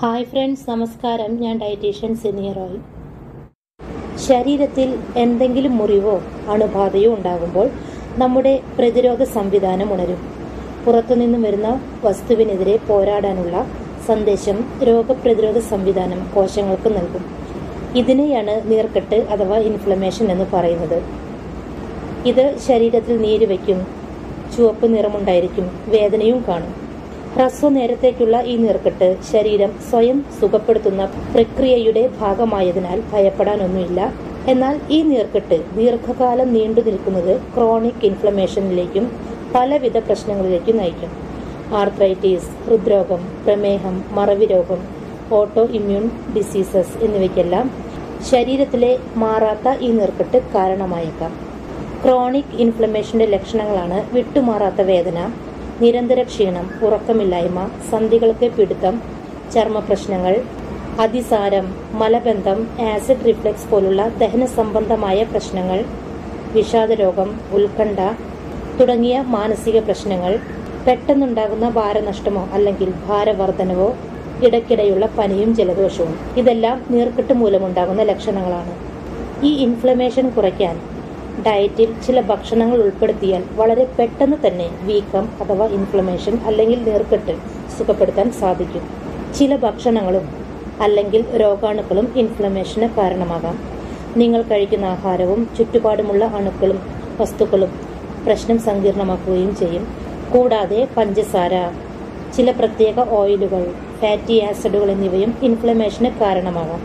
Hi friends, നമസ്കാരം. ഞാൻ dietitian Siniya Roy. ശരീരത്തിൽ എന്തെങ്കിലും മുറിവോ അണുബാധയോ ഉണ്ടാകുമ്പോൾ നമ്മുടെ പ്രതിരോധ സംവിധാനം ഉണരും. പുറത്തുനിന്നും വരുന്ന വസ്തുവിനെതിരെ പോരാടാനുള്ള സന്ദേശം രോഗപ്രതിരോധ സംവിധാനം കോശങ്ങൾക്ക് നൽകും. ഇതിനെയാണ് നീർക്കെട്ട് അഥവാ ഇൻഫ്ലമേഷൻ എന്ന് പറയുന്നത്. ഇത് ശരീരത്തിൽ നീര് വയ്ക്കും, ചുവപ്പ് നിറമുണ്ടായിരിക്കും, വേദനയും കാണും. ഹ്രസ്വനേരത്തേക്കുള്ള ഈ നീർക്കെട്ട് ശരീരം സ്വയം സുഖപ്പെടുത്തുന്ന പ്രക്രിയയുടെ ഭാഗമായതിനാൽ ഭയപ്പെടാനൊന്നുമില്ല. എന്നാൽ ഈ നീർക്കെട്ട് ദീർഘകാലം നീണ്ടു നിൽക്കുന്നത് ക്രോണിക് ഇൻഫ്ലമേഷനിലേക്കും പലവിധ പ്രശ്നങ്ങളിലേക്കും നയിക്കും. ആർത്രൈറ്റിസ്, ഹൃദ്രോഗം, പ്രമേഹം, മറവി രോഗം, ഓട്ടോ ഇമ്മ്യൂൺ ഡിസീസസ് എന്നിവയ്ക്കെല്ലാം ശരീരത്തിലെ മാറാത്ത ഈ നീർക്കെട്ട് കാരണമായേക്കാം. ക്രോണിക് ഇൻഫ്ലമേഷന്റെ ലക്ഷണങ്ങളാണ് വിട്ടുമാറാത്ത വേദന, നിരന്തര ക്ഷീണം, ഉറക്കമില്ലായ്മ, സന്ധികൾക്ക് പിടുത്തം, ചർമ്മപ്രശ്നങ്ങൾ, അതിസാരം, മലബന്ധം, ആസിഡ് റിഫ്ലക്സ് പോലുള്ള ദഹന സംബന്ധമായ പ്രശ്നങ്ങൾ, വിഷാദരോഗം, ഉത്കണ്ഠ തുടങ്ങിയ മാനസിക പ്രശ്നങ്ങൾ, പെട്ടെന്നുണ്ടാകുന്ന ഭാരനഷ്ടമോ അല്ലെങ്കിൽ ഭാരവർദ്ധനവോ, ഇടയ്ക്കിടെയുള്ള പനിയും ജലദോഷവും ഇതെല്ലാം നീർക്കെട്ട് മൂലമുണ്ടാകുന്ന ലക്ഷണങ്ങളാണ്. ഈ ഇൻഫ്ലമേഷൻ കുറയ്ക്കാൻ ഡയറ്റിൽ ചില ഭക്ഷണങ്ങൾ ഉൾപ്പെടുത്തിയാൽ വളരെ പെട്ടെന്ന് തന്നെ വീക്കം അഥവാ ഇൻഫ്ലമേഷൻ അല്ലെങ്കിൽ നീർക്കെട്ട് സുഖപ്പെടുത്താൻ സാധിക്കും. ചില ഭക്ഷണങ്ങളും അല്ലെങ്കിൽ രോഗാണുക്കളും ഇൻഫ്ലമേഷന് കാരണമാകാം. നിങ്ങൾ കഴിക്കുന്ന ആഹാരവും ചുറ്റുപാടുമുള്ള അണുക്കളും വസ്തുക്കളും പ്രശ്നം സങ്കീർണമാക്കുകയും ചെയ്യും. കൂടാതെ പഞ്ചസാര, ചില പ്രത്യേക ഓയിലുകൾ, ഫാറ്റി ആസിഡുകൾ എന്നിവയും ഇൻഫ്ലമേഷന് കാരണമാകാം.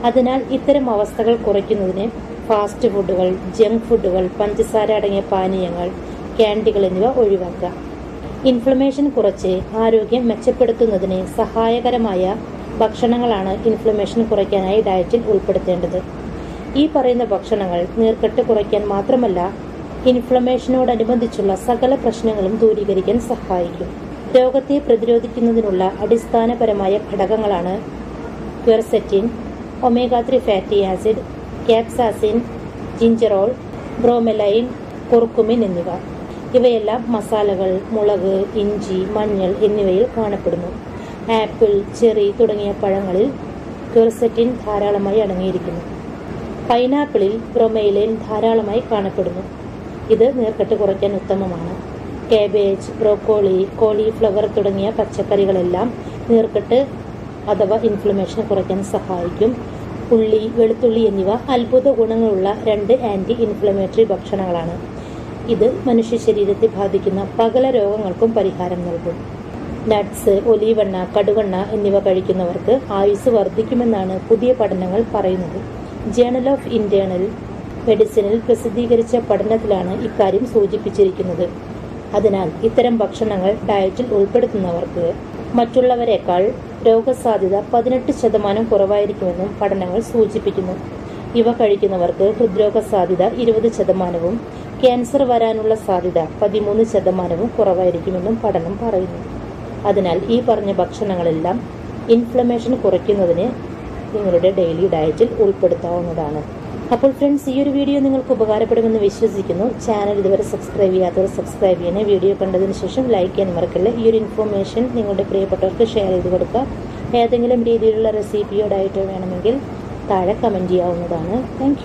അതിനാൽ ഇത്തരം അവസ്ഥകൾ കുറയ്ക്കുന്നതിന് ഫാസ്റ്റ് ഫുഡുകൾ, ജങ്ക് ഫുഡുകൾ, പഞ്ചസാര അടങ്ങിയ പാനീയങ്ങൾ, ക്യാൻഡികൾ എന്നിവ ഒഴിവാക്കുക. ഇൻഫ്ലമേഷൻ കുറച്ച് ആരോഗ്യം മെച്ചപ്പെടുത്തുന്നതിന് സഹായകരമായ ഭക്ഷണങ്ങളാണ് ഇൻഫ്ലമേഷൻ കുറയ്ക്കാനായി ഡയറ്റിൽ ഉൾപ്പെടുത്തേണ്ടത്. ഈ പറയുന്ന ഭക്ഷണങ്ങൾ നീർക്കെട്ട് കുറയ്ക്കാൻ മാത്രമല്ല, ഇൻഫ്ലമേഷനോടനുബന്ധിച്ചുള്ള സകല പ്രശ്നങ്ങളും ദൂരീകരിക്കാൻ സഹായിക്കും. രോഗത്തെ പ്രതിരോധിക്കുന്നതിനുള്ള അടിസ്ഥാനപരമായ ഘടകങ്ങളാണ് quercetin, omega three fatty acid, capsaicin, gingerol, bromelain, curcumin എന്നിവ. ഇവയെല്ലാം മസാലകൾ, മുളക്, ഇഞ്ചി, മഞ്ഞൾ എന്നിവയിൽ കാണപ്പെടുന്നു. ആപ്പിൾ, ചെറി തുടങ്ങിയ പഴങ്ങളിൽ ക്വെർസെറ്റിൻ ധാരാളമായി അടങ്ങിയിരിക്കുന്നു. പൈനാപ്പിളിൽ ബ്രോമെലൈൻ ധാരാളമായി കാണപ്പെടുന്നു. ഇത് നീർക്കെട്ട് കുറയ്ക്കാൻ ഉത്തമമാണ്. കാബേജ്, ബ്രോക്കോളി, കോളിഫ്ലവർ തുടങ്ങിയ പച്ചക്കറികളെല്ലാം നീർക്കെട്ട് അഥവാ ഇൻഫ്ലമേഷൻ കുറയ്ക്കാൻ സഹായിക്കും. ഉള്ളി, വെളുത്തുള്ളി എന്നിവ അത്ഭുത ഗുണങ്ങളുള്ള 2 ആന്റി ഇൻഫ്ലമേറ്ററി ഭക്ഷണങ്ങളാണ്. ഇത് മനുഷ്യ ശരീരത്തെ ബാധിക്കുന്ന പകല രോഗങ്ങൾക്കും പരിഹാരം നൽകും. നട്ട്സ്, ഒലീവെണ്ണ, കടുവെണ്ണ എന്നിവ കഴിക്കുന്നവർക്ക് ആയുസ് വർദ്ധിക്കുമെന്നാണ് പുതിയ പഠനങ്ങൾ പറയുന്നത്. ജേണൽ ഓഫ് ഇന്റേണൽ മെഡിസിനിൽ പ്രസിദ്ധീകരിച്ച പഠനത്തിലാണ് ഇക്കാര്യം സൂചിപ്പിച്ചിരിക്കുന്നത്. അതിനാൽ ഇത്തരം ഭക്ഷണങ്ങൾ ഡയറ്റിൽ ഉൾപ്പെടുത്തുന്നവർക്ക് മറ്റുള്ളവരെക്കാൾ രോഗസാധ്യത 18% കുറവായിരിക്കുമെന്നും പഠനങ്ങൾ സൂചിപ്പിക്കുന്നു. ഇവ കഴിക്കുന്നവർക്ക് ഹൃദ്രോഗ സാധ്യത 20%, ക്യാൻസർ വരാനുള്ള സാധ്യത 13% കുറവായിരിക്കുമെന്നും പഠനം പറയുന്നു. അതിനാൽ ഈ പറഞ്ഞ ഭക്ഷണങ്ങളെല്ലാം ഇൻഫ്ലമേഷൻ കുറയ്ക്കുന്നതിന് നിങ്ങളുടെ ഡെയിലി ഡയറ്റിൽ ഉൾപ്പെടുത്താവുന്നതാണ്. അപ്പോൾ ഫ്രണ്ട്സ്, ഈ ഒരു വീഡിയോ നിങ്ങൾക്ക് ഉപകാരപ്പെടുമെന്ന് വിശ്വസിക്കുന്നു. ചാനൽ ഇതുവരെ സബ്സ്ക്രൈബ് ചെയ്യാത്തവർ സബ്സ്ക്രൈബ് ചെയ്യണേ. വീഡിയോ കണ്ടതിന് ശേഷം ലൈക്ക് ചെയ്യാൻ മറക്കല്ലേ. ഈ ഒരു ഇൻഫർമേഷൻ നിങ്ങളുടെ പ്രിയപ്പെട്ടവർക്ക് ഷെയർ ചെയ്ത് കൊടുക്കുക. ഏതെങ്കിലും രീതിയിലുള്ള റെസിപ്പിയോ ഡയറ്റോ വേണമെങ്കിൽ താഴെ കമൻറ്റ് ചെയ്യാവുന്നതാണ്. താങ്ക്